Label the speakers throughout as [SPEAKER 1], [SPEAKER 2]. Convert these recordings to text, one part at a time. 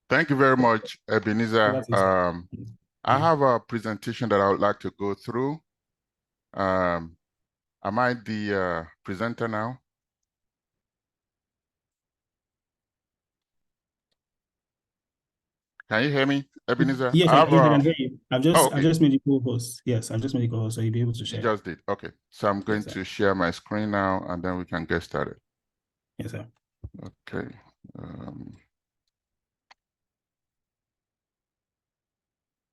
[SPEAKER 1] Thank you very much, Ebenezer. I have a presentation that I would like to go through. Am I the presenter now? Can you hear me, Ebenezer?
[SPEAKER 2] Yes, I can hear you. I've just made you co-host. Yes, I've just made you co-host, so you'll be able to share.
[SPEAKER 1] You just did. Okay. So I'm going to share my screen now, and then we can get started.
[SPEAKER 2] Yes, sir.
[SPEAKER 1] Okay.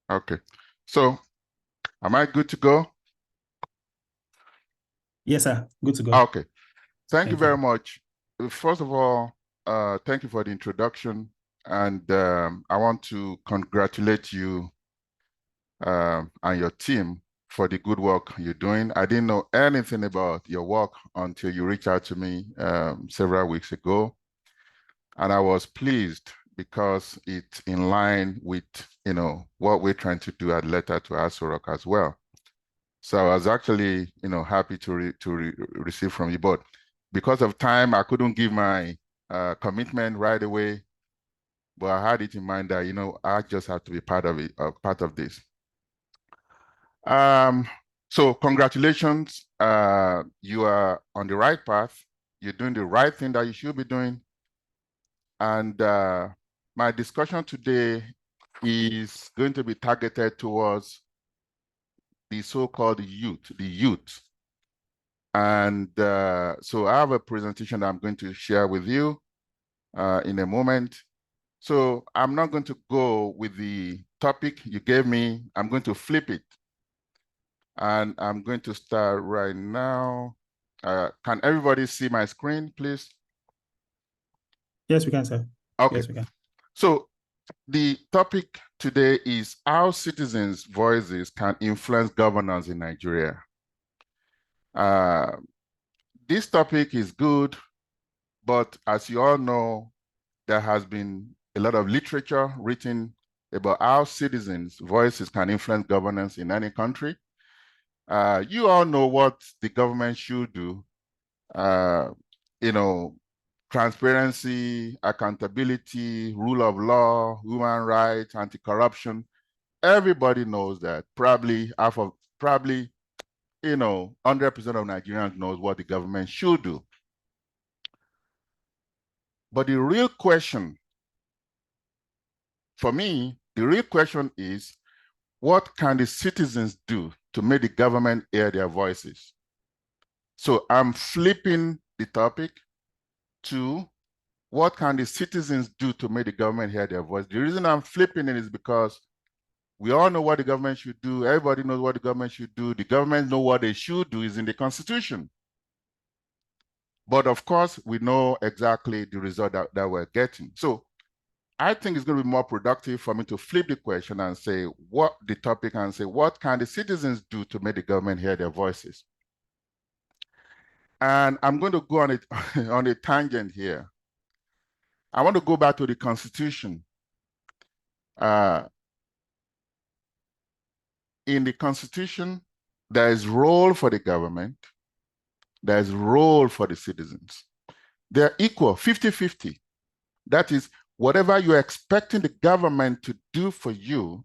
[SPEAKER 1] Okay. So am I good to go?
[SPEAKER 2] Yes, sir. Good to go.
[SPEAKER 1] Okay. Thank you very much. First of all, thank you for the introduction. And I want to congratulate you and your team for the good work you're doing. I didn't know anything about your work until you reached out to me several weeks ago. And I was pleased because it's in line with, what we're trying to do at Letter to Aso Rock as well. So I was actually, happy to receive from you. But because of time, I couldn't give my commitment right away. But I had it in mind that, I just have to be part of it, part of this. So congratulations, you are on the right path. You're doing the right thing that you should be doing. And my discussion today is going to be targeted towards the so-called youth, the youth. And so I have a presentation that I'm going to share with you in a moment. So I'm not going to go with the topic you gave me. I'm going to flip it. And I'm going to start right now. Can everybody see my screen, please?
[SPEAKER 2] Yes, we can, sir.
[SPEAKER 1] Okay.
[SPEAKER 2] Yes, we can.
[SPEAKER 1] So the topic today is how citizens' voices can influence governance in Nigeria. This topic is good, but as you all know, there has been a lot of literature written about how citizens' voices can influence governance in any country. You all know what the government should do. Transparency, accountability, rule of law, human rights, anti-corruption. Everybody knows that. Probably 100% of Nigerians knows what the government should do. But the real question, for me, the real question is, what can the citizens do to make the government hear their voices? So I'm flipping the topic to what can the citizens do to make the government hear their voice? The reason I'm flipping it is because we all know what the government should do. Everybody knows what the government should do. The government knows what they should do is in the Constitution. But of course, we know exactly the result that we're getting. So I think it's going to be more productive for me to flip the question and say what the topic and say, what can the citizens do to make the government hear their voices? And I'm going to go on it on a tangent here. I want to go back to the Constitution. In the Constitution, there is role for the government, there is role for the citizens. They're equal, 50-50. That is, whatever you're expecting the government to do for you,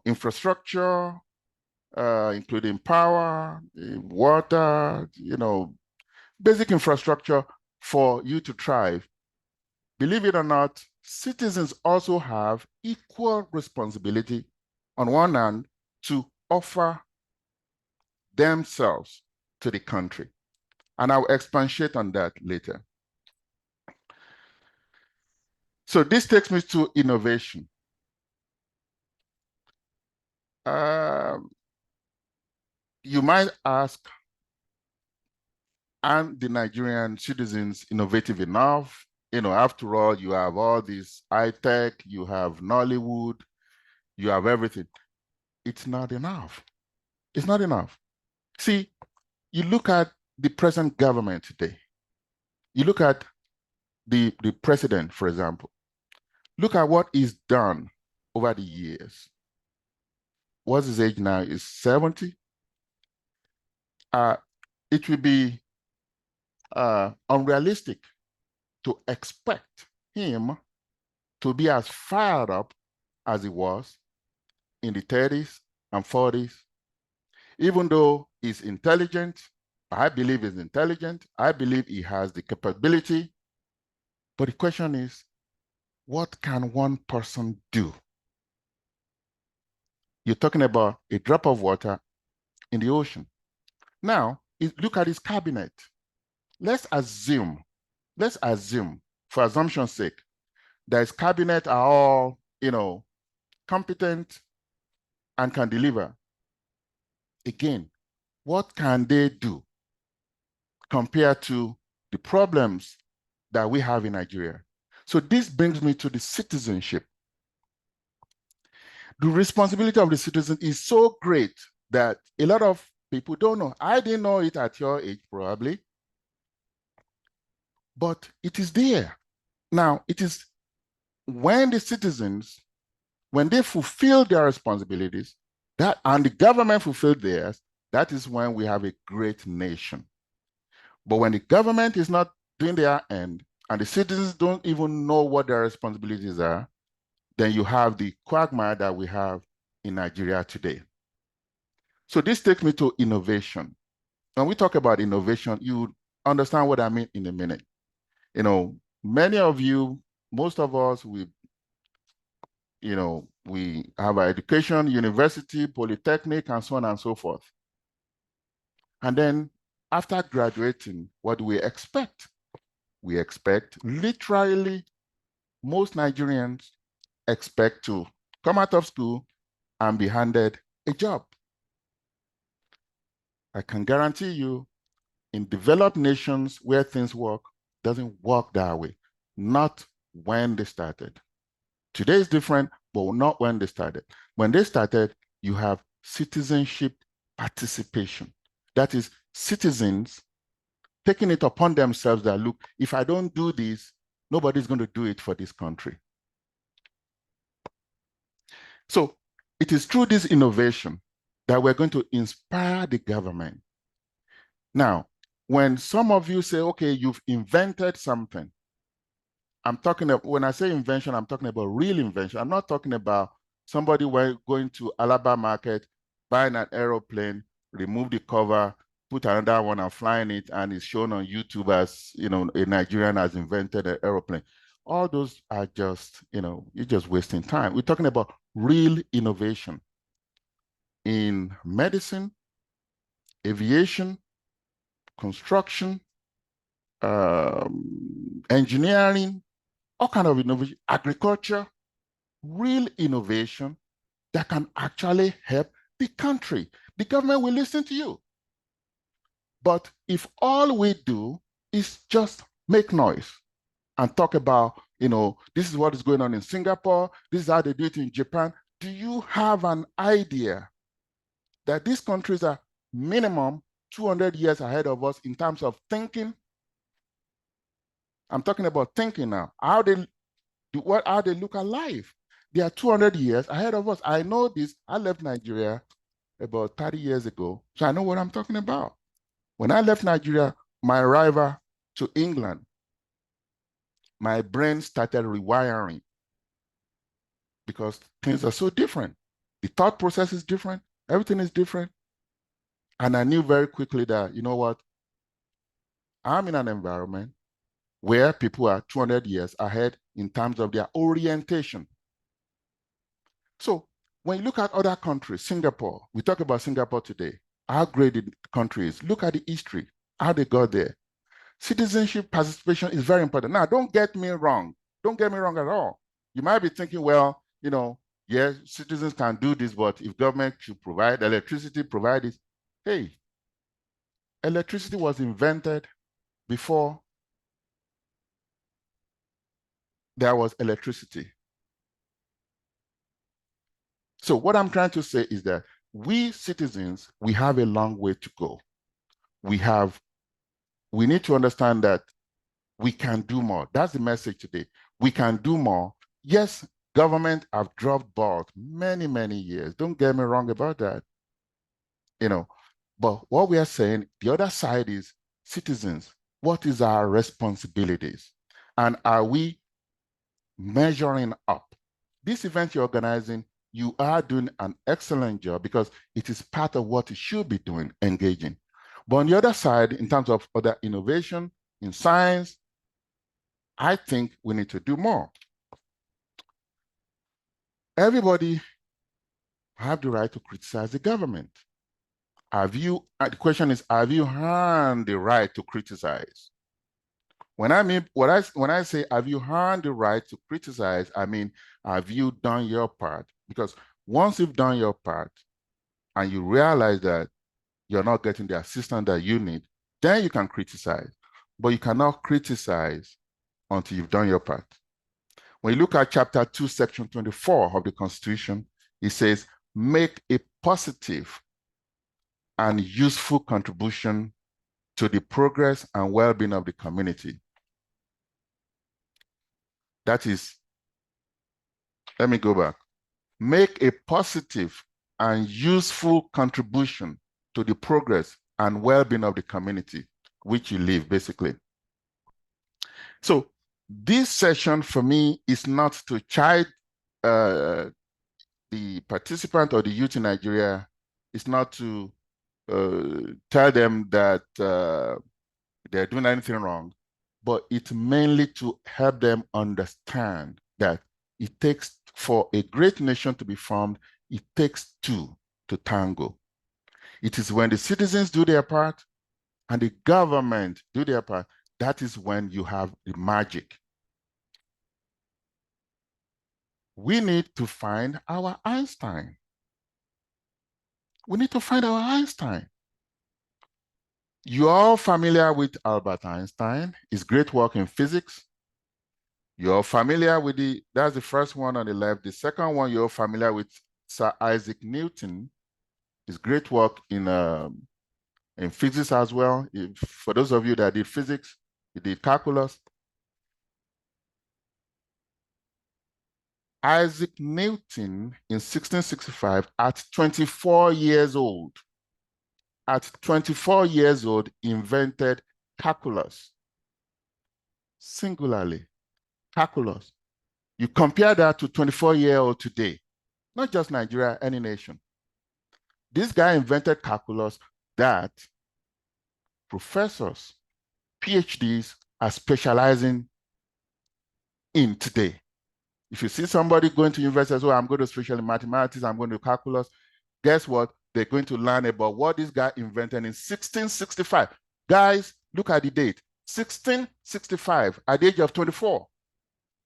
[SPEAKER 1] infrastructure, including power, water, basic infrastructure for you to thrive. Believe it or not, citizens also have equal responsibility on one hand to offer themselves to the country. And I'll expatiate on that later. So this takes me to innovation. You might ask, aren't the Nigerian citizens innovative enough? After all, you have all this high tech, you have Nollywood, you have everything. It's not enough. It's not enough. See, you look at the present government today. You look at the president, for example. Look at what he's done over the years. What's his age now? Is 70? It will be unrealistic to expect him to be as fired up as he was in the 30s and 40s, even though he's intelligent. I believe he's intelligent. I believe he has the capability. But the question is, what can one person do? You're talking about a drop of water in the ocean. Now, look at his cabinet. Let's assume, for assumption's sake, that his cabinet are all, competent and can deliver. Again, what can they do compared to the problems that we have in Nigeria? So this brings me to the citizenship. The responsibility of the citizen is so great that a lot of people don't know. I didn't know it at your age, probably, but it is there. Now, it is when the citizens, when they fulfill their responsibilities, and the government fulfilled theirs, that is when we have a great nation. But when the government is not doing their end and the citizens don't even know what their responsibilities are, then you have the quagmire that we have in Nigeria today. So this takes me to innovation. When we talk about innovation, you understand what I mean in a minute. Many of you, most of us, we have our education, university, polytechnic, and so on and so forth. And then after graduating, what do we expect? We expect, literally, most Nigerians expect to come out of school and be handed a job. I can guarantee you, in developed nations where things work, doesn't work that way. Not when they started. Today is different, but not when they started. When they started, you have citizenship participation. That is, citizens taking it upon themselves that, look, if I don't do this, nobody's going to do it for this country. So it is through this innovation that we're going to inspire the government. Now, when some of you say, okay, you've invented something, when I say invention, I'm talking about real invention. I'm not talking about somebody going to Alaba market, buying an aeroplane, remove the cover, put another one and flying it, and it's shown on YouTube as, a Nigerian has invented an aeroplane. All those are just, you're just wasting time. We're talking about real innovation in medicine, aviation, construction, engineering, all kind of innovation, agriculture, real innovation that can actually help the country. The government will listen to you. But if all we do is just make noise and talk about, this is what is going on in Singapore, this is how they do it in Japan, do you have an idea that these countries are minimum 200 years ahead of us in terms of thinking? I'm talking about thinking now. How they look at life. They are 200 years ahead of us. I know this. I left Nigeria about 30 years ago, so I know what I'm talking about. When I left Nigeria, my arrival to England, my brain started rewiring because things are so different. The thought process is different. Everything is different. And I knew very quickly that, you know what? I'm in an environment where people are 200 years ahead in terms of their orientation. So when you look at other countries, Singapore, we talk about Singapore today, how great the country is. Look at the history, how they got there. Citizenship participation is very important. Now, don't get me wrong. Don't get me wrong at all. You might be thinking, well, yes, citizens can do this, but if government should provide electricity, provide this. Hey, electricity was invented before there was electricity. So what I'm trying to say is that we citizens, we have a long way to go. We need to understand that we can do more. That's the message today. We can do more. Yes, government have dropped balls many, many years. Don't get me wrong about that. But what we are saying, the other side is citizens. What is our responsibilities? And are we measuring up. This event you're organizing, you are doing an excellent job because it is part of what you should be doing, engaging. But on the other side, in terms of other innovation in science, I think we need to do more. Everybody have the right to criticize the government. The question is, have you earned the right to criticize? When I say, have you earned the right to criticize, I mean, have you done your part? Because once you've done your part and you realize that you're not getting the assistance that you need, then you can criticize. But you cannot criticize until you've done your part. When you look at Chapter 2, Section 24 of the Constitution, it says, make a positive and useful contribution to the progress and well-being of the community. That is, let me go back. Make a positive and useful contribution to the progress and well-being of the community which you live, basically. So this session for me is not to chide the participant or the youth in Nigeria. It's not to tell them that they're doing anything wrong, but it's mainly to help them understand that it takes, for a great nation to be formed, it takes two to tango. It is when the citizens do their part and the government do their part, that is when you have the magic. We need to find our Einstein. We need to find our Einstein. You're all familiar with Albert Einstein, his great work in physics. You're familiar with that's the first one on the left. The second one, you're familiar with Sir Isaac Newton, his great work in physics as well. For those of you that did physics, you did calculus. Isaac Newton in 1665, at 24 years old, invented calculus. Singularly, calculus. You compare that to 24-year-old today, not just Nigeria, any nation. This guy invented calculus that professors, PhDs are specializing in today. If you see somebody going to university, oh, I'm going to special in mathematics, I'm going to calculus, guess what? They're going to learn about what this guy invented in 1665. Guys, look at the date, 1665, at the age of 24.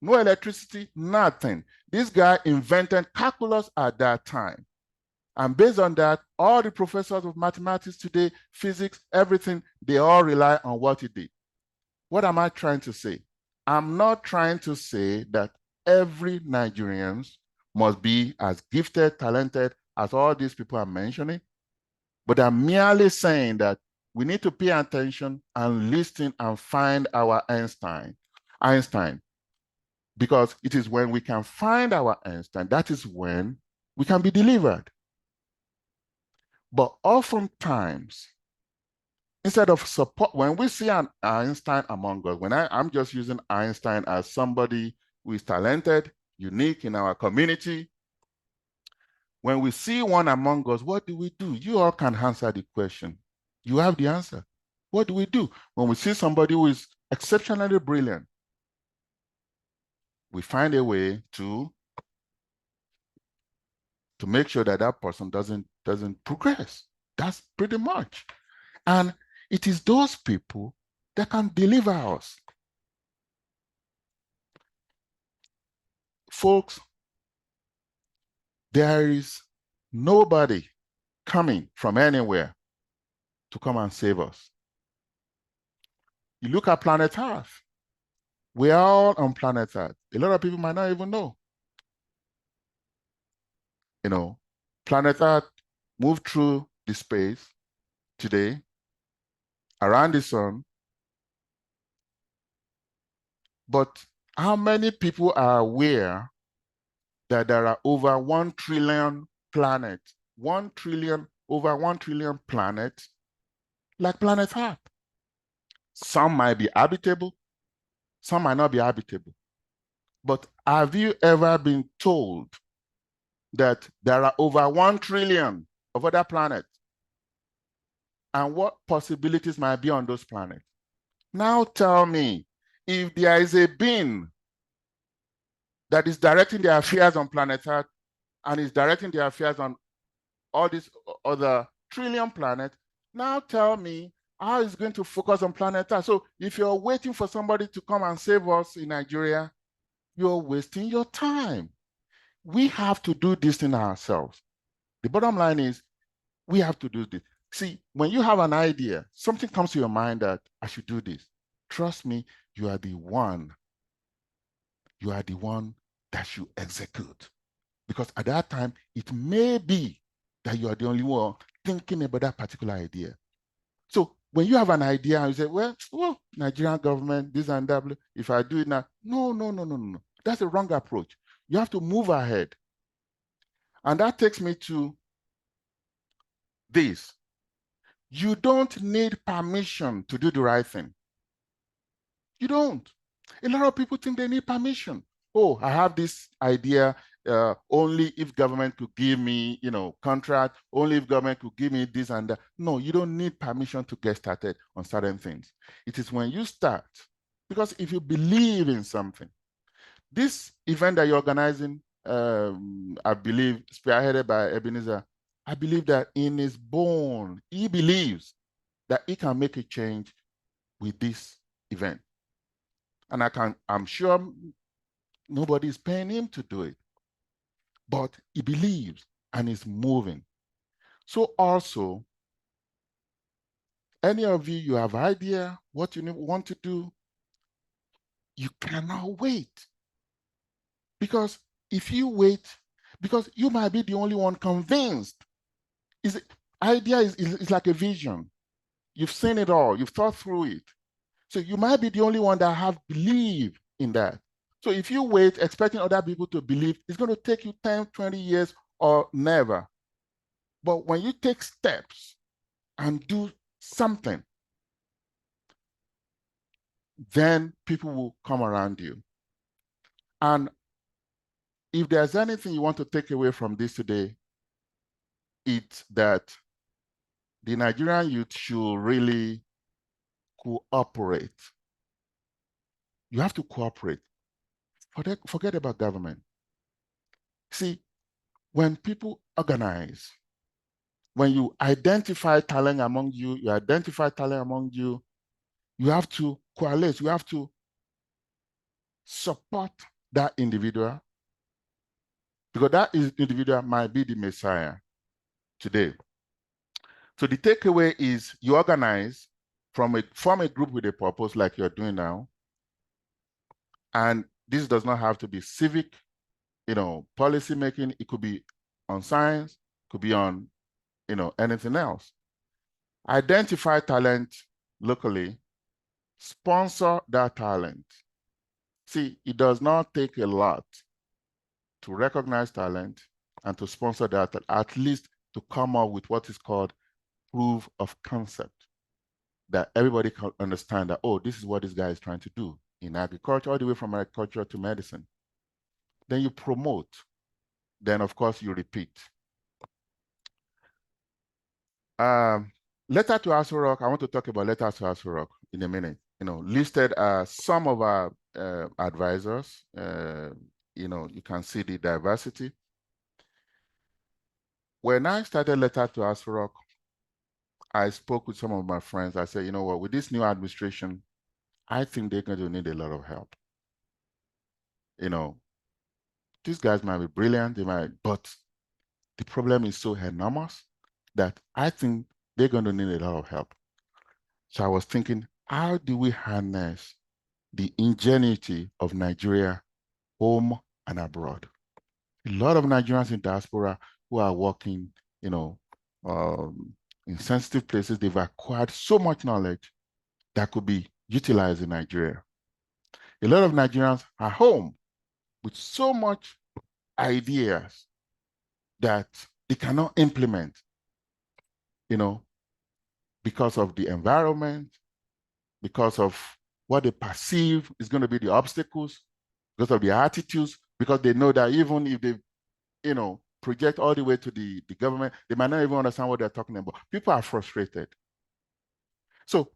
[SPEAKER 1] No electricity, nothing. This guy invented calculus at that time. And based on that, all the professors of mathematics today, physics, everything, they all rely on what he did. What am I trying to say? I'm not trying to say that every Nigerian must be as gifted, talented as all these people are mentioning, but I'm merely saying that we need to pay attention and listen and find our Einstein. Because it is when we can find our Einstein, that is when we can be delivered. But oftentimes, instead of support, when we see an Einstein among us, when I'm just using Einstein as somebody who is talented, unique in our community, when we see one among us, what do we do? You all can answer the question. You have the answer. What do we do? When we see somebody who is exceptionally brilliant, we find a way to make sure that that person doesn't progress. That's pretty much. And it is those people that can deliver us. Folks, there is nobody coming from anywhere to come and save us. You look at planet Earth. We are all on planet Earth. A lot of people might not even know. You know, planet Earth moved through the space today around the sun. But how many people are aware that there are over 1 trillion planets, over 1 trillion planets like planet Earth? Some might be habitable, some might not be habitable. But have you ever been told that there are over 1 trillion of other planets and what possibilities might be on those planets? Now tell me, if there is a being that is directing their affairs on planet Earth and is directing their affairs on all these other trillion planets, now tell me how is going to focus on planet Earth. So if you're waiting for somebody to come and save us in Nigeria, you're wasting your time. We have to do this thing ourselves. The bottom line is we have to do this. See, when you have an idea, something comes to your mind that I should do this. Trust me, you are the one. You are the one that should execute. Because at that time, it may be that you are the only one thinking about that particular idea. So when you have an idea and you say, well, Nigerian government, this and that, if I do it now, no. That's a wrong approach. You have to move ahead. And that takes me to this. You don't need permission to do the right thing. You don't. A lot of people think they need permission. Oh, I have this idea. Only if government could give me, contract, only if government could give me this and that. No, you don't need permission to get started on certain things. It is when you start, because if you believe in something, this event that you're organizing, I believe, spearheaded by Ebenezer, I believe that in his bone, he believes that he can make a change with this event. And I'm sure nobody is paying him to do it, but he believes and is moving. So also, any of you have idea what you want to do, you cannot wait. Because if you wait, because you might be the only one convinced. Idea is like a vision. You've seen it all, you've thought through it. So you might be the only one that have believed in that. So if you wait expecting other people to believe, it's going to take you 10, 20 years or never. But when you take steps and do something, then people will come around you. And if there's anything you want to take away from this today, it's that the Nigerian youth should really cooperate. You have to cooperate. Forget about government. See, when people organize, when you identify talent among you, you have to coalesce, you have to support that individual, because that individual might be the Messiah today. So the takeaway is you organize, form a group with a purpose like you're doing now. And this does not have to be civic, policy making. It could be on science, could be on, anything else. Identify talent locally, sponsor that talent. See, it does not take a lot to recognize talent and to sponsor that, at least to come up with what is called proof of concept, that everybody can understand that, oh, this is what this guy is trying to do in agriculture, all the way from agriculture to medicine. Then you promote. Then, of course, you repeat. Letter to AsoRock. I want to talk about letters to AsoRock in a minute. Listed as some of our advisors. You can see the diversity. When I started letter to AsoRock, I spoke with some of my friends. I said, you know what, with this new administration, I think they're going to need a lot of help. These guys might be brilliant, but the problem is so enormous that I think they're going to need a lot of help. So I was thinking, how do we harness the ingenuity of Nigeria, home and abroad? A lot of Nigerians in diaspora who are working, in sensitive places, they've acquired so much knowledge that could be utilized in Nigeria. A lot of Nigerians are home with so much ideas that they cannot implement, because of the environment, because of what they perceive is going to be the obstacles. because of their attitudes, because they know that even if they, project all the way to the government, they might not even understand what they're talking about. People are frustrated. So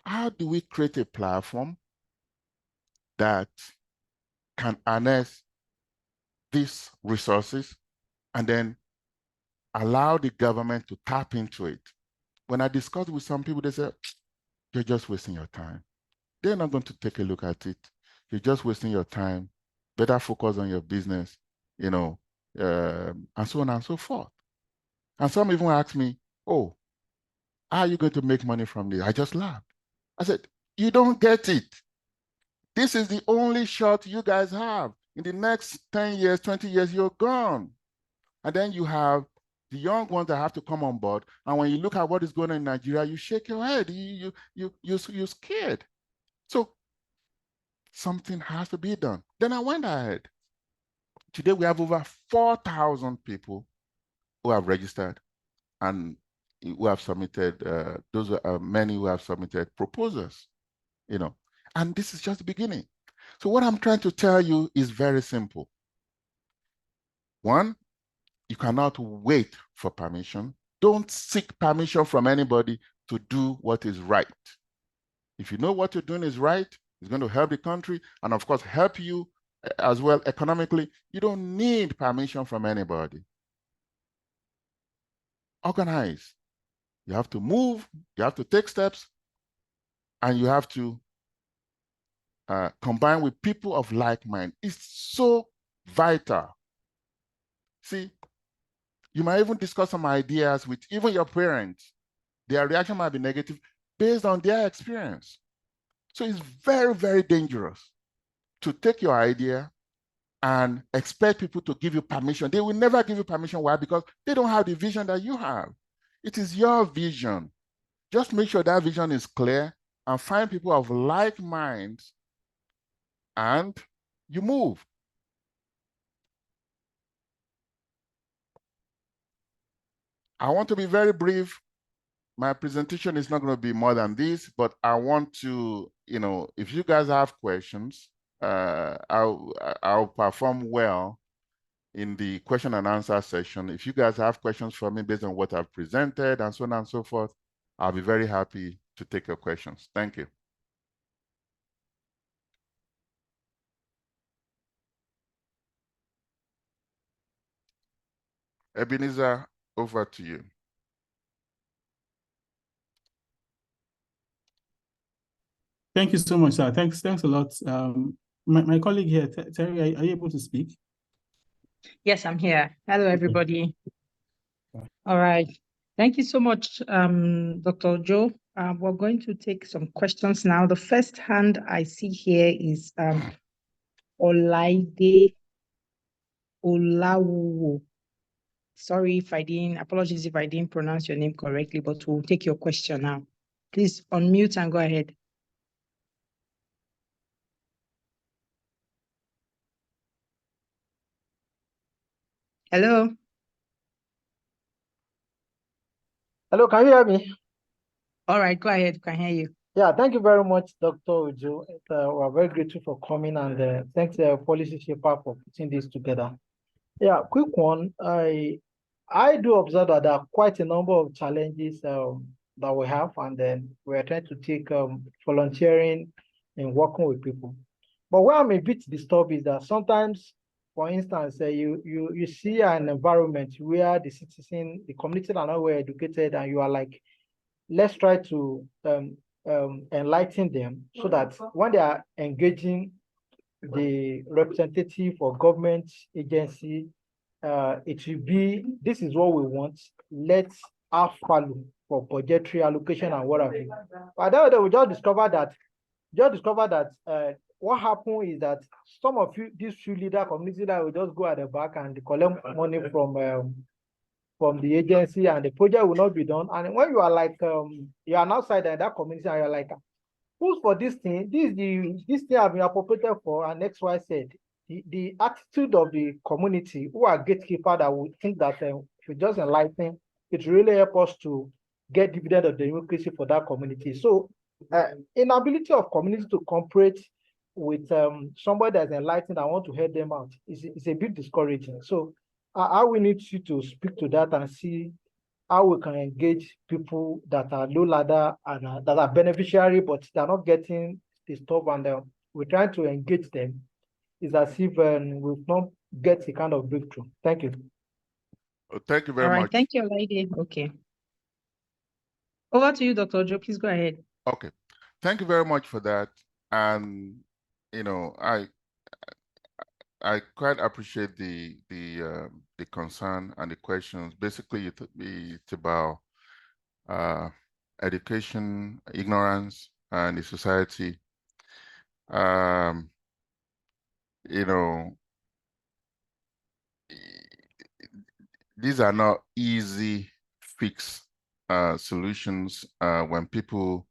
[SPEAKER 1] how do we create a platform that can harness these resources and then allow the government to tap into it? When I discuss with some people, they say, you're just wasting your time. They're not going to take a look at it. You're just wasting your time. Better focus on your business, and so on and so forth. And some even ask me, oh, how are you going to make money from this? I just laughed. I said, you don't get it. This is the only shot you guys have. In the next 10 years, 20 years, you're gone. And then you have the young ones that have to come on board. And when you look at what is going on in Nigeria, you shake your head. You're scared. So something has to be done. Then I went ahead. Today we have over 4,000 people who have registered and who have submitted, those are many who have submitted proposals, and this is just the beginning. So what I'm trying to tell you is very simple. One, you cannot wait for permission. Don't seek permission from anybody to do what is right. If you know what you're doing is right, it's going to help the country and of course help you as well economically. You don't need permission from anybody. Organize. You have to move, you have to take steps, and you have to combine with people of like mind. It's so vital. See, you might even discuss some ideas with even your parents. Their reaction might be negative based on their experience. So it's very, very dangerous to take your idea and expect people to give you permission. They will never give you permission. Why? Because they don't have the vision that you have. It is your vision. Just make sure that vision is clear and find people of like minds and you move. I want to be very brief. My presentation is not going to be more than this, but I want to, if you guys have questions, I'll perform well in the question and answer session. If you guys have questions for me based on what I've presented and so on and so forth, I'll be very happy to take your questions. Thank you. Ebenezer, over to you.
[SPEAKER 2] Thank you so much, sir. Thanks a lot. My colleague here, Terry, are you able to speak?
[SPEAKER 3] Yes, I'm here. Hello, everybody. All right. Thank you so much, Dr. Joe. We're going to take some questions now. The first hand I see here is Olaide Olawuwo. Sorry if apologies if I didn't pronounce your name correctly, but we'll take your question now. Please unmute and go ahead. Hello.
[SPEAKER 4] Hello, can you hear me?
[SPEAKER 3] All right, go ahead. Can hear you.
[SPEAKER 4] Yeah, thank you very much, Dr. Uju. We're very grateful for coming and thanks Policy Shaper for putting this together. Yeah, quick one. I do observe that there are quite a number of challenges that we have, and then we're trying to take volunteering and working with people. But where I'm a bit disturbed is that sometimes, for instance, you see an environment where the citizen, the community are not well educated, and you are like, let's try to enlighten them so that when they are engaging the representative or government agency, it will be, this is what we want, let's have value for budgetary allocation and what have you. But then we just discovered that what happened is that some of these few leader communities that will just go at the back and collect money from the agency, and the project will not be done. And when you are like you are an outsider in that community and you're like, who's for this thing? This thing have been appropriated for, and XY said. The attitude of the community who are gatekeeper that would think that if we just enlighten, it really help us to get dividend of democracy for that community. So inability of community to cooperate with somebody that's enlightened, I want to help them out. It's a bit discouraging. So I will need you to speak to that and see how we can engage people that are low ladder and that are beneficiary, but they're not getting the stuff, and we're trying to engage them. It's as if we've not get the kind of breakthrough. Thank you.
[SPEAKER 1] Thank you very
[SPEAKER 3] All right,
[SPEAKER 1] much.
[SPEAKER 3] thank you, lady. Okay. Over to you, Dr. Joe. Please go ahead.
[SPEAKER 1] Okay. Thank you very much for that. And, you know, I quite appreciate the concern and the questions. Basically, it's about education, ignorance, and the society. You know, these are not easy fix solutions when people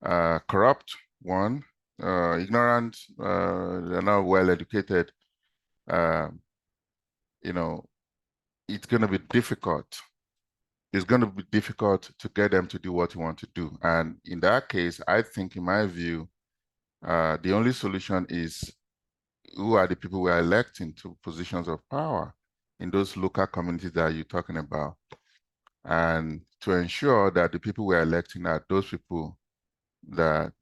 [SPEAKER 1] corrupt, one, ignorant, they're not well educated. You know, it's going to be difficult. It's going to be difficult to get them to do what you want to do. And in that case, I think, in my view, the only solution is who are the people we are electing to positions of power in those local communities that you're talking about, and to ensure that the people we are electing are those people that,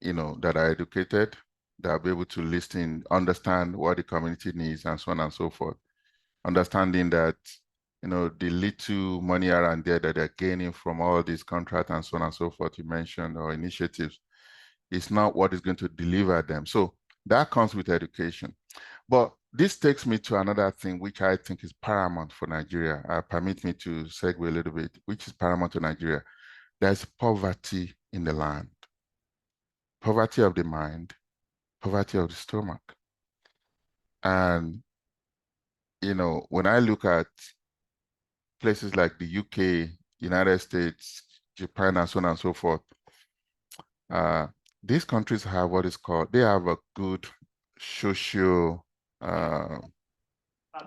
[SPEAKER 1] you know, that are educated, that are able to listen, understand what the community needs, and so on and so forth. Understanding that, you know, the little money around there that they're gaining from all these contracts and so on and so forth you mentioned, or initiatives, is not what is going to deliver them. So that comes with education. But this takes me to another thing, which I think is paramount for Nigeria. Permit me to segue a little bit, which is paramount to Nigeria. There's poverty in the land, poverty of the mind, poverty of the stomach. And, you know, when I look at places like the UK, United States, Japan, and so on and so forth, these countries have what is called, they have a good social,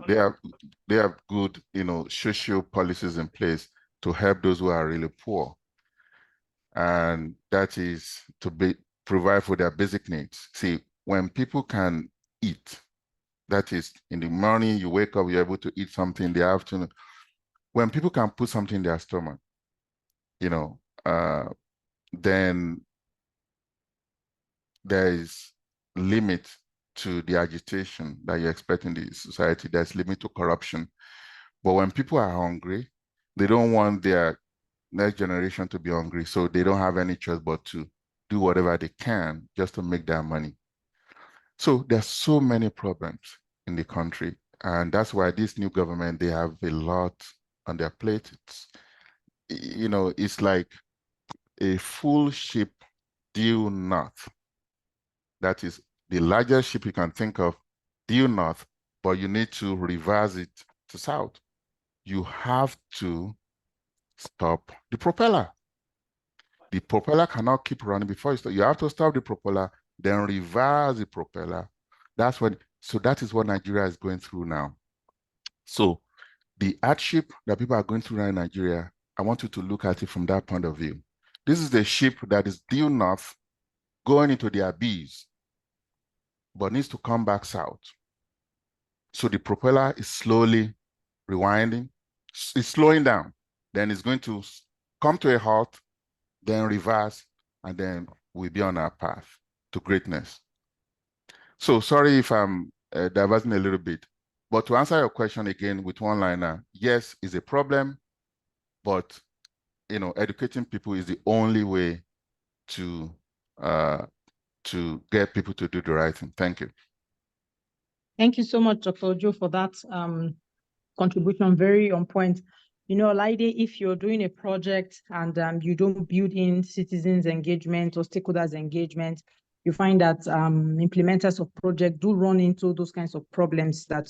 [SPEAKER 1] they have good, you know, social policies in place to help those who are really poor. And that is to provide for their basic needs. See, when people can eat, that is, in the morning you wake up, you're able to eat something in the afternoon. When people can put something in their stomach, you know, then there is limit to the agitation that you expect in the society. There's limit to corruption. But when people are hungry, they don't want their next generation to be hungry. So they don't have any choice but to do whatever they can just to make their money. So there's so many problems in the country. And that's why this new government, they have a lot on their plate. It's, you know, it's like a full ship due north. That is the largest ship you can think of, due north, but you need to reverse it to south. You have to stop the propeller. The propeller cannot keep running before you stop. You have to stop the propeller, then reverse the propeller. That's when, so that is what Nigeria is going through now. So the hardship that people are going through now in Nigeria, I want you to look at it from that point of view. This is the ship that is due north, going into the abyss, but needs to come back south. So the propeller is slowly rewinding, it's slowing down, then it's going to come to a halt, then reverse, and then we'll be on our path to greatness. So sorry if I'm diverting a little bit, but to answer your question again with one liner, yes, it's a problem, but, you know, educating people is the only way to get people to do the right thing. Thank you.
[SPEAKER 3] Thank you so much, Dr. Joe, for that contribution, very on point. You know, Laide, if you're doing a project and you don't build in citizens engagement or stakeholders engagement, you find that implementers of project do run into those kinds of problems that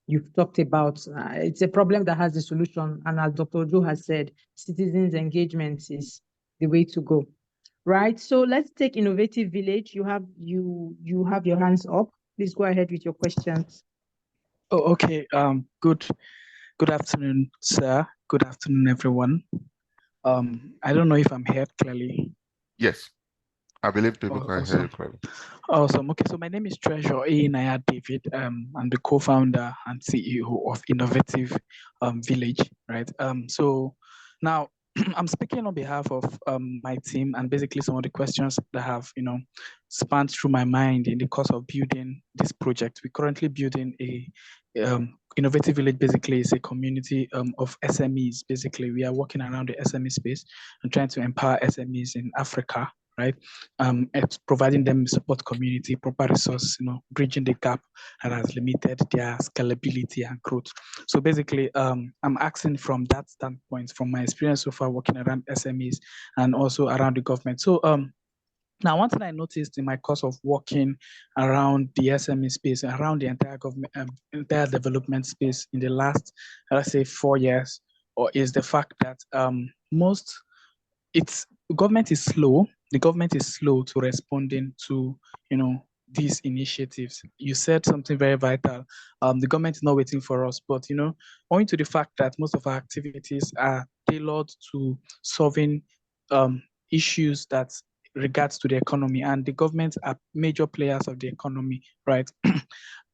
[SPEAKER 3] you've talked about. It's a problem that has a solution. And as Dr. Joe has said, citizens engagement is the way to go. Right. So let's take Innovative Village. You have your hands up. Please go ahead with your questions.
[SPEAKER 5] Oh, okay. Good afternoon, sir. Good afternoon, everyone. I don't know if I'm heard clearly.
[SPEAKER 1] Yes. I believe people
[SPEAKER 5] Oh,
[SPEAKER 1] can hear you clearly.
[SPEAKER 5] Awesome. Okay, so my name is Treasure Naija David. I'm the co-founder and CEO of Innovative Village, right? So now I'm speaking on behalf of my team, and basically some of the questions that have, spanned through my mind in the course of building this project. We're currently building a Innovative Village. Basically is a community of SMEs. Basically, we are working around the SME space and trying to empower SMEs in Africa, right? It's providing them support community, proper resource, bridging the gap that has limited their scalability and growth. So basically, I'm asking from that standpoint, from my experience so far working around SMEs and also around the government. So now, one thing I noticed in my course of working around the SME space, around the entire government, entire development space in the last, let's say, 4 years, is the fact that government is slow. The government is slow to responding to, these initiatives. You said something very vital. The government is not waiting for us, but owing to the fact that most of our activities are tailored to solving issues that regards to the economy, and the government are major players of the economy, right?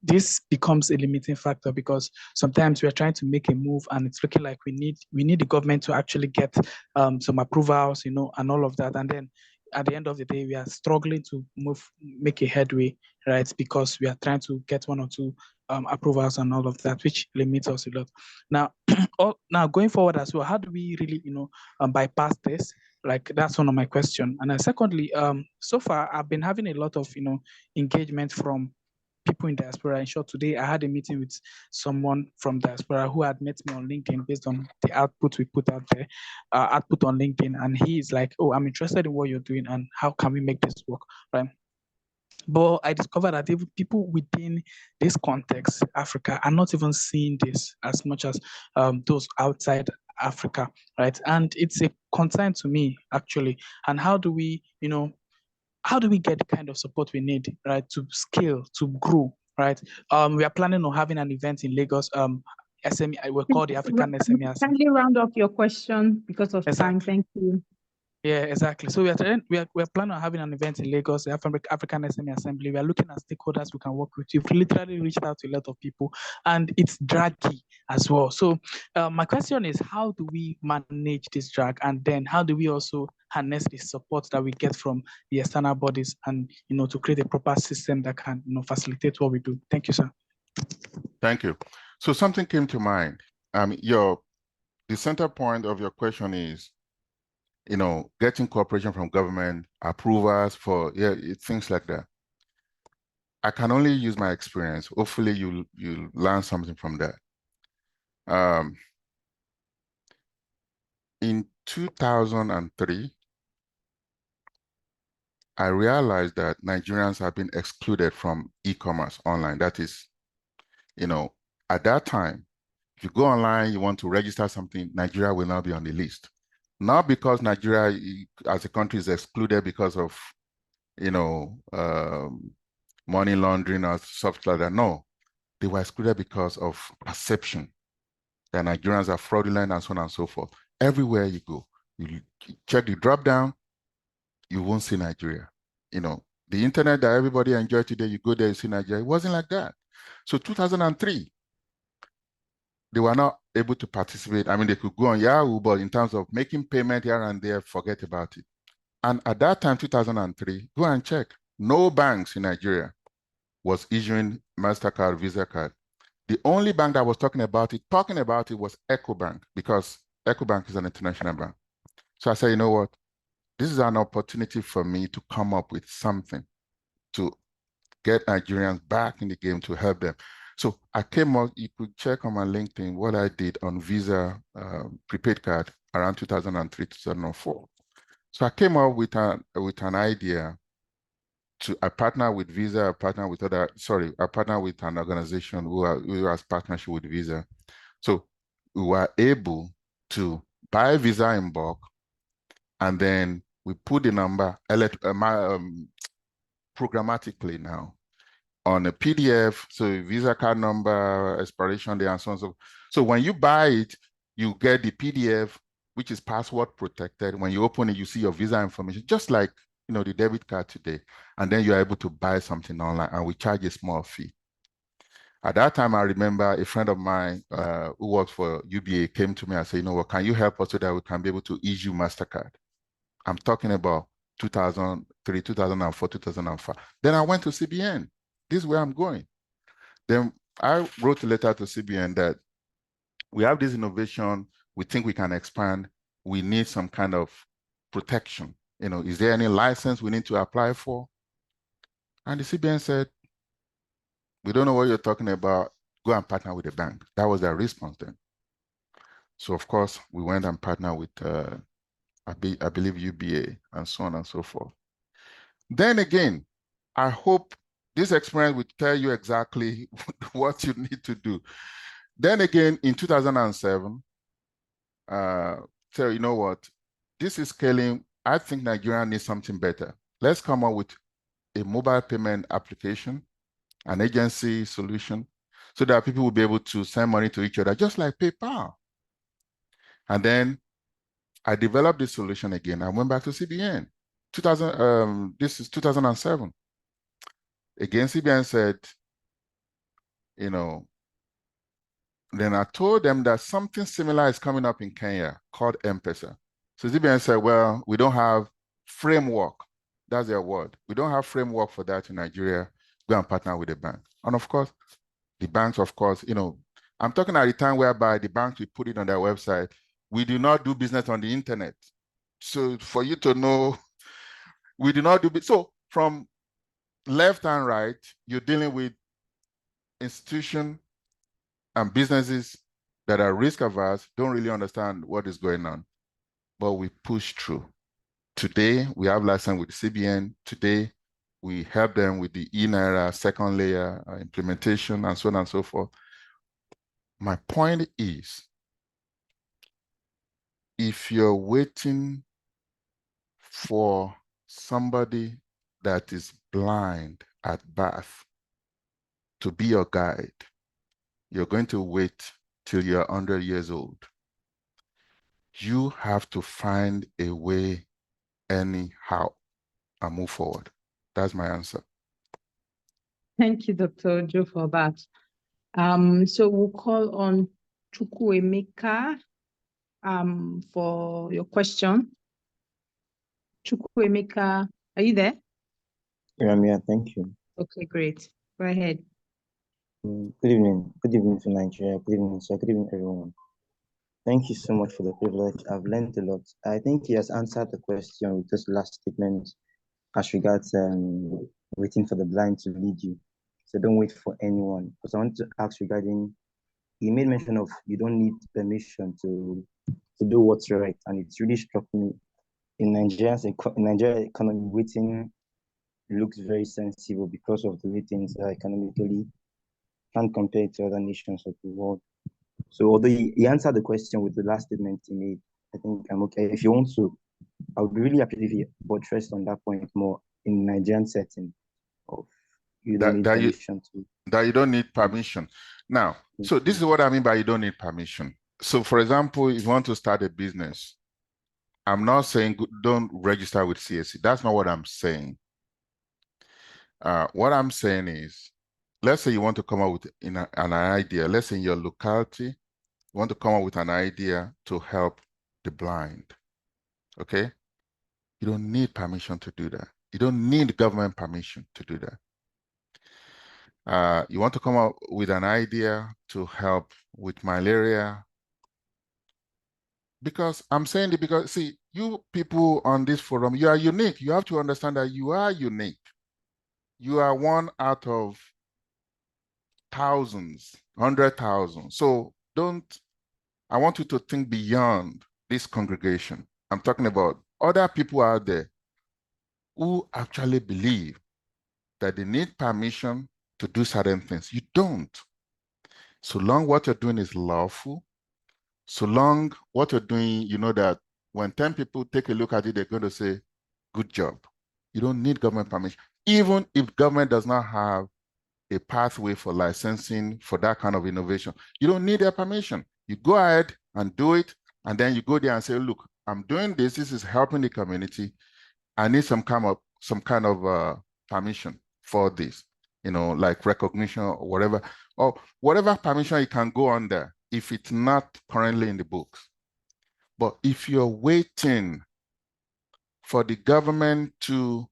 [SPEAKER 5] This becomes a limiting factor because sometimes we're trying to make a move and it's looking like we need the government to actually get some approvals, and all of that. And then at the end of the day, we are struggling to make a headway, right? Because we are trying to get one or two approvals and all of that, which limits us a lot. Now, now going forward as well, how do we really, bypass this? Like, that's one of my questions. And then secondly, so far I've been having a lot of, engagement from people in diaspora. In short, today I had a meeting with someone from diaspora who had met me on LinkedIn based on the output we put out there, output on LinkedIn. And he is like, oh, I'm interested in what you're doing and how can we make this work, right? But I discovered that even people within this context, Africa, are not even seeing this as much as those outside Africa, right? And it's a concern to me, actually. And how do we, how do we get the kind of support we need, right, to scale, to grow, right? We are planning on having an event in Lagos. SME, we'll call the African SME.
[SPEAKER 3] Kindly round up your question because of time. Thank you.
[SPEAKER 5] Yeah, exactly. So we are planning on having an event in Lagos, the African SME Assembly. We are looking at stakeholders we can work with. We've literally reached out to a lot of people, and it's draggy as well. So my question is, how do we manage this drag, and then how do we also harness the support that we get from the external bodies, and to create a proper system that can facilitate what we do? Thank you, sir.
[SPEAKER 1] Thank you. So something came to mind. The center point of your question is, getting cooperation from government, approvals for things like that. I can only use my experience. Hopefully you'll learn something from that. In 2003, I realized that Nigerians have been excluded from e-commerce online. That is, at that time, if you go online, you want to register something, Nigeria will not be on the list. Not because Nigeria as a country is excluded because of, money laundering or stuff like that. No, they were excluded because of perception that Nigerians are fraudulent and so on and so forth. Everywhere you go, you check the drop down, you won't see Nigeria. The internet that everybody enjoys today, you go there, you see Nigeria. It wasn't like that. So 2003, they were not able to participate. I mean, they could go on Yahoo, but in terms of making payment here and there, forget about it. And at that time, 2003, go and check. No banks in Nigeria was issuing MasterCard, Visa card. The only bank that was talking about it was EcoBank, because EcoBank is an international bank. So I said, you know what? This is an opportunity for me to come up with something to get Nigerians back in the game, to help them. So I came up, you could check on my LinkedIn what I did on Visa prepaid card around 2003, 2004. So I came up with an idea I partner with Visa, I partner with an organization who has partnership with Visa. So we were able to buy Visa in bulk, and then we put the number programmatically now on a PDF, so Visa card number, expiration day, and so on. So when you buy it, you get the PDF, which is password protected. When you open it, you see your Visa information, just like the debit card today, and then you're able to buy something online, and we charge a small fee. At that time, I remember a friend of mine who works for UBA came to me and said, what, can you help us so that we can be able to issue MasterCard? I'm talking about 2003, 2004, 2005. Then I went to CBN. This is where I'm going. Then I wrote a letter to CBN that we have this innovation, we think we can expand, we need some kind of protection. Is there any license we need to apply for? And the CBN said, we don't know what you're talking about, go and partner with the bank. That was their response then. So of course, we went and partnered with, I believe UBA and so on and so forth. Then again, I hope this experience will tell you exactly what you need to do. Then again, in 2007, so you know what, this is scaling. I think Nigeria needs something better. Let's come up with a mobile payment application, an agency solution, so that people will be able to send money to each other, just like PayPal. And then I developed this solution again. I went back to CBN. This is 2007. Again, CBN said, then I told them that something similar is coming up in Kenya called M-Pesa. So CBN said, well, we don't have framework. That's their word. We don't have framework for that in Nigeria. Go and partner with the bank. And of course, the banks, of course, I'm talking at the time whereby the banks will put it on their website. We do not do business on the internet. So for you to know, we do not do business. So from left and right, you're dealing with institutions and businesses that are risk averse, don't really understand what is going on, but we push through. Today, we have license with CBN. Today, we help them with the eNaira second layer implementation and so on and so forth. My point is, if you're waiting for somebody that is blind at birth to be your guide, you're going to wait till you're 100 years old. You have to find a way anyhow and move forward. That's my answer.
[SPEAKER 3] Thank you, Dr. Joe, for that. So we'll call on Chukwuemeka for your question. Chukwuemeka, are you there?
[SPEAKER 6] Yeah, I'm here. Thank you.
[SPEAKER 3] Okay, great. Go ahead.
[SPEAKER 6] Good evening. Good evening to Nigeria. Good evening, sir. Good evening, everyone. Thank you so much for the privilege. I've learned a lot. I think he has answered the question with this last statement as regards waiting for the blind to lead you. So don't wait for anyone. Because I want to ask regarding, he made mention of you don't need permission to do what's right. And it's really struck me. In Nigeria's economy, waiting looks very sensible because of the way things are economically, can't compare it to other nations of the world. So although he answered the question with the last statement he made, I think I'm okay. If you want to, I would be really happy if you buttressed on that point more in Nigerian setting of you don't need permission to.
[SPEAKER 1] That you don't need permission. Now, so this is what I mean by you don't need permission. So for example, if you want to start a business, I'm not saying don't register with CSC. That's not what I'm saying. What I'm saying is, let's say you want to come up with an idea. Let's say in your locality, you want to come up with an idea to help the blind. Okay? You don't need permission to do that. You don't need government permission to do that. You want to come up with an idea to help with malaria. Because I'm saying it because, see, you people on this forum, you are unique. You have to understand that you are unique. You are one out of thousands, 100,000. So I want you to think beyond this congregation. I'm talking about other people out there who actually believe that they need permission to do certain things. You don't. So long what you're doing is lawful, so long what you're doing, you know that when 10 people take a look at it, they're going to say, good job. You don't need government permission. Even if government does not have a pathway for licensing for that kind of innovation, you don't need their permission. You go ahead and do it, and then you go there and say, look, I'm doing this. This is helping the community. I need some kind of permission for this, like recognition or whatever permission you can go on there if it's not currently in the books. But if you're waiting for the government to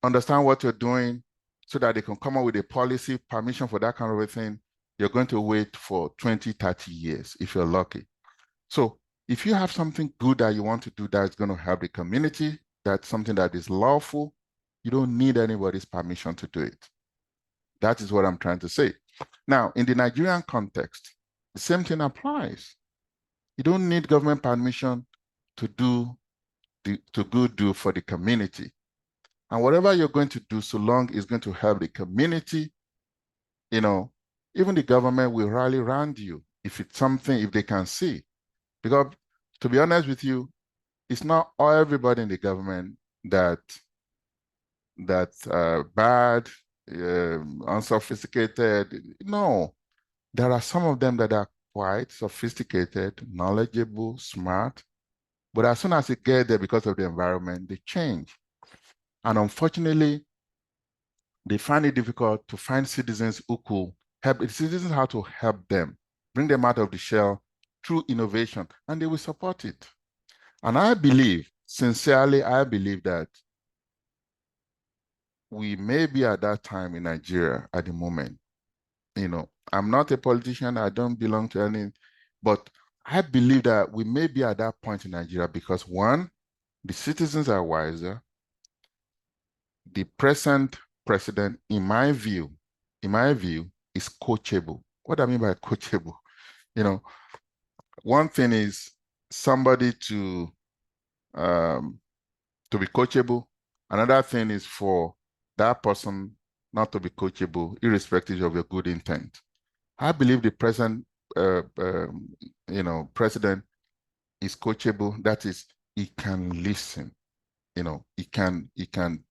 [SPEAKER 1] understand what you're doing so that they can come up with a policy permission for that kind of a thing, you're going to wait for 20, 30 years if you're lucky. So if you have something good that you want to do that's going to help the community, that's something that is lawful, you don't need anybody's permission to do it. That is what I'm trying to say. Now, in the Nigerian context, the same thing applies. You don't need government permission to do for the community. And whatever you're going to do, so long it's going to help the community, even the government will rally around you if it's something, if they can see. Because to be honest with you, it's not everybody in the government that's bad, unsophisticated. No, there are some of them that are quite sophisticated, knowledgeable, smart, but as soon as they get there because of the environment, they change. And unfortunately, they find it difficult to find citizens who could help. The citizens how to help them, bring them out of the shell through innovation, and they will support it. And I believe, sincerely, I believe that we may be at that time in Nigeria at the moment. I'm not a politician, I don't belong to any, but I believe that we may be at that point in Nigeria because one, the citizens are wiser. The present president, in my view, is coachable. What do I mean by coachable? One thing is somebody to be coachable. Another thing is for that person not to be coachable, irrespective of your good intent. I believe the present, president is coachable. That is, he can listen. He can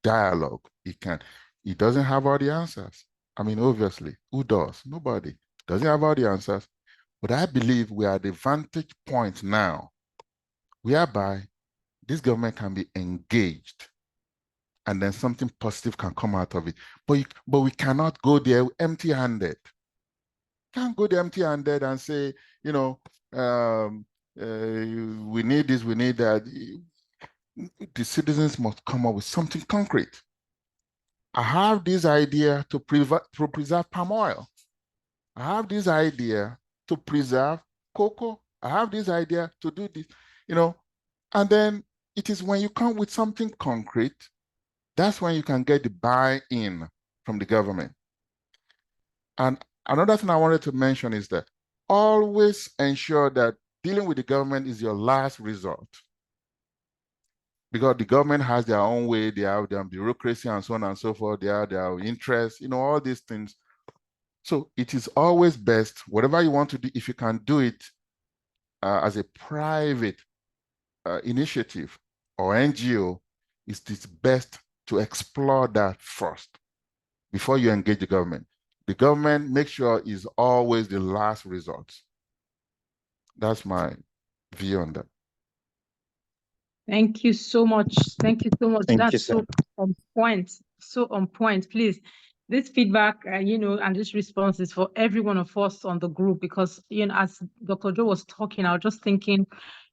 [SPEAKER 1] dialogue. He doesn't have all the answers. I mean, obviously, who does? Nobody. Doesn't have all the answers. But I believe we are at the vantage point now, whereby this government can be engaged and then something positive can come out of it. But we cannot go there empty-handed. Can't go there empty-handed and say, we need this, we need that. The citizens must come up with something concrete. I have this idea to preserve palm oil. I have this idea to preserve cocoa. I have this idea to do this, and then it is when you come with something concrete, that's when you can get the buy-in from the government. And another thing I wanted to mention is that always ensure that dealing with the government is your last resort. Because the government has their own way, they have their bureaucracy and so on and so forth, they have their interests, all these things. So it is always best, whatever you want to do, if you can do it as a private initiative or NGO, it's best to explore that first before you engage the government. The government, make sure, is always the last resort. That's my view on that.
[SPEAKER 3] Thank you so much. Thank you so much.
[SPEAKER 6] Thank you,
[SPEAKER 3] That's so on point. So on point. Please, this feedback, and this response is for every one of us on the group because, as Dr. Joe was talking, I was just thinking,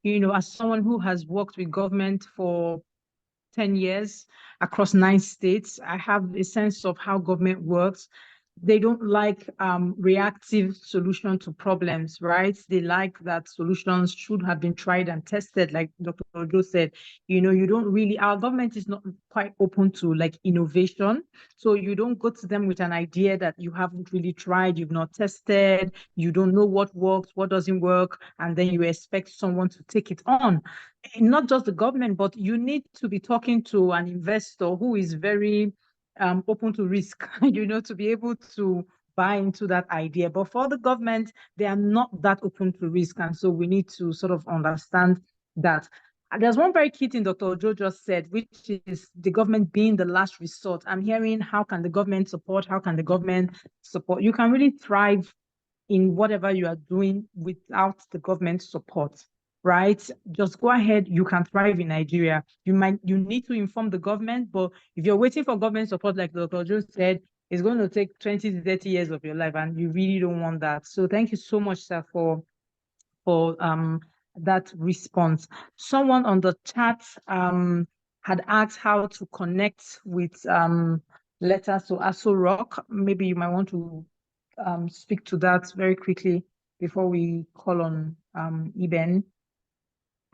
[SPEAKER 3] as someone who has worked with government for 10 years across 9 states, I have a sense of how government works. They don't like reactive solution to problems, right? They like that solutions should have been tried and tested, like Dr. Ojo said. You don't really, our government is not quite open to like innovation. So you don't go to them with an idea that you haven't really tried, you've not tested, you don't know what works, what doesn't work, and then you expect someone to take it on. Not just the government, but you need to be talking to an investor who is very open to risk, to be able to buy into that idea. But for the government, they are not that open to risk. And so we need to sort of understand that. And there's one very key thing Dr. Ojo just said, which is the government being the last resort. I'm hearing, how can the government support? How can the government support? You can really thrive in whatever you are doing without the government support. right? Just go ahead. You can thrive in Nigeria. You need to inform the government, but if you're waiting for government support, like Dr. Joe said, it's going to take 20 to 30 years of your life, and you really don't want that. So thank you so much, sir, for that response. Someone on the chat had asked how to connect with letters to Aso Rock. Maybe you might want to speak to that very quickly before we call on Eben.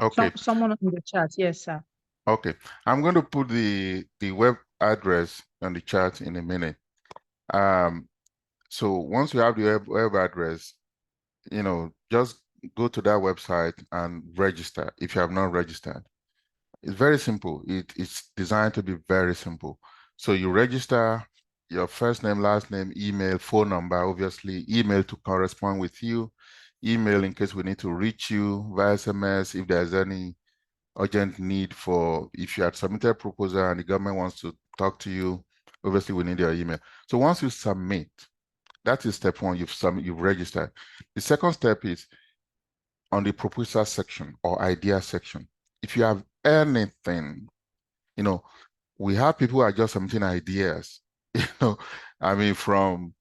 [SPEAKER 1] Okay.
[SPEAKER 3] Someone on the chat, yes, sir.
[SPEAKER 1] Okay, I'm going to put the web address on the chat in a minute. So once you have the web address, just go to that website and register if you have not registered. It's very simple. It's designed to be very simple. So you register your first name, last name, email, phone number, obviously, email to correspond with you, email in case we need to reach you via SMS if there's any urgent need for, if you had submitted a proposal and the government wants to talk to you, obviously we need your email. So once you submit, that is step one, you've registered. The second step is on the proposal section or idea section. If you have anything, we have people who are just submitting ideas, I mean, from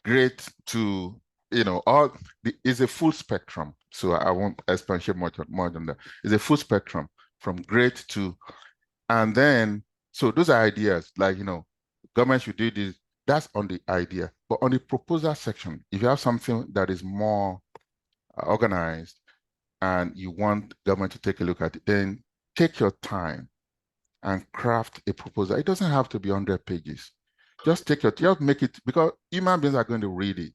[SPEAKER 1] great to, it's a full spectrum. So I won't expatiate more than that. It's a full spectrum from great to, and then, so those are ideas like, government should do this, that's on the idea. But on the proposal section, if you have something that is more organized and you want government to take a look at it, then take your time and craft a proposal. It doesn't have to be 100 pages. Just make it, because human beings are going to read it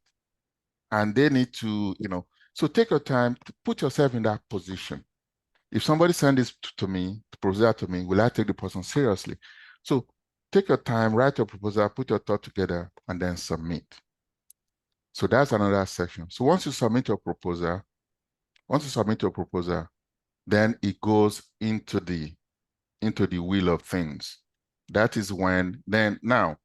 [SPEAKER 1] and they need to, so take your time to put yourself in that position. If somebody sends this to me, the proposal to me, will I take the person seriously? So take your time, write your proposal, put your thought together, and then submit. So that's another section. So once you submit your proposal, then it goes into the wheel of things. That is when, now,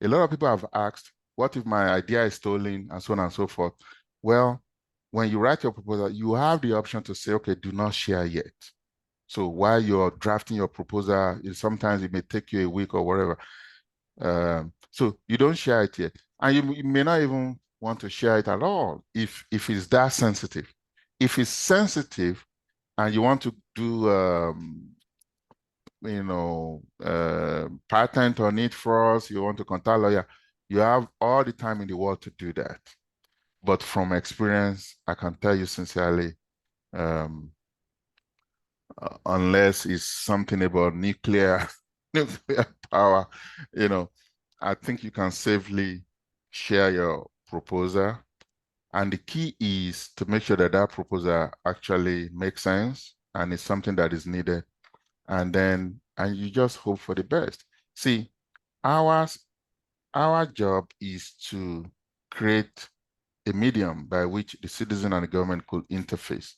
[SPEAKER 1] a lot of people have asked, what if my idea is stolen and so on and so forth? Well, when you write your proposal, you have the option to say, okay, do not share yet. So while you're drafting your proposal, sometimes it may take you a week or whatever. So you don't share it yet. And you may not even want to share it at all if it's that sensitive. If it's sensitive and you want to do, patent on it for us, you want to contact a lawyer, you have all the time in the world to do that. But from experience, I can tell you sincerely, unless it's something about nuclear power, I think you can safely share your proposal. And the key is to make sure that that proposal actually makes sense and is something that is needed. And you just hope for the best. See, our job is to create a medium by which the citizen and the government could interface.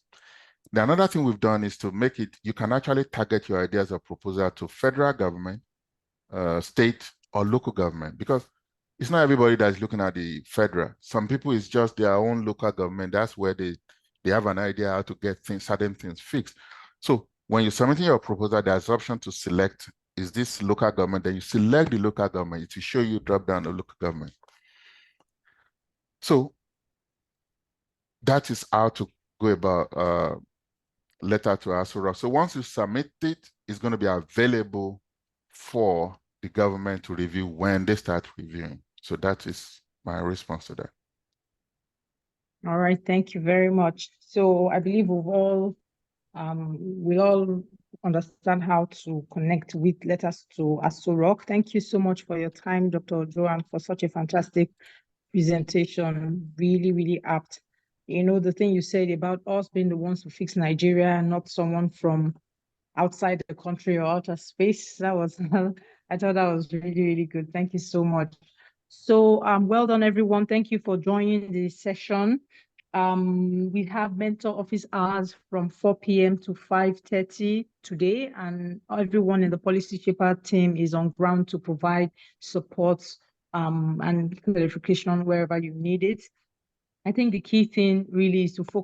[SPEAKER 1] The another thing we've done is to make it, you can actually target your ideas or proposal to federal government, state, or local government, because it's not everybody that's looking at the federal. Some people, it's just their own local government. That's where they have an idea how to get certain things fixed. So when you're submitting your proposal, there's option to select, is this local government? Then you select the local government. It will show you drop down the local government. So that is how to go about letter to Aso Rock. So once you submit it, it's going to be available for the government to review when they start reviewing. So that is my response to that.
[SPEAKER 3] All right, thank you very much. So I believe we all understand how to connect with letters to Aso Rock. Thank you so much for your time, Dr. Joan, for such a fantastic presentation. Really, really apt. The thing you said about us being the ones who fix Nigeria and not someone from outside the country or outer space, that was, I thought that was really, really good. Thank you so much. So well done, everyone. Thank you for joining the session. We have mentor office hours from 4 p.m. to 5:30 today, and everyone in the Policy Shaper team is on ground to provide support and clarification wherever you need it. I think the key thing really is to focus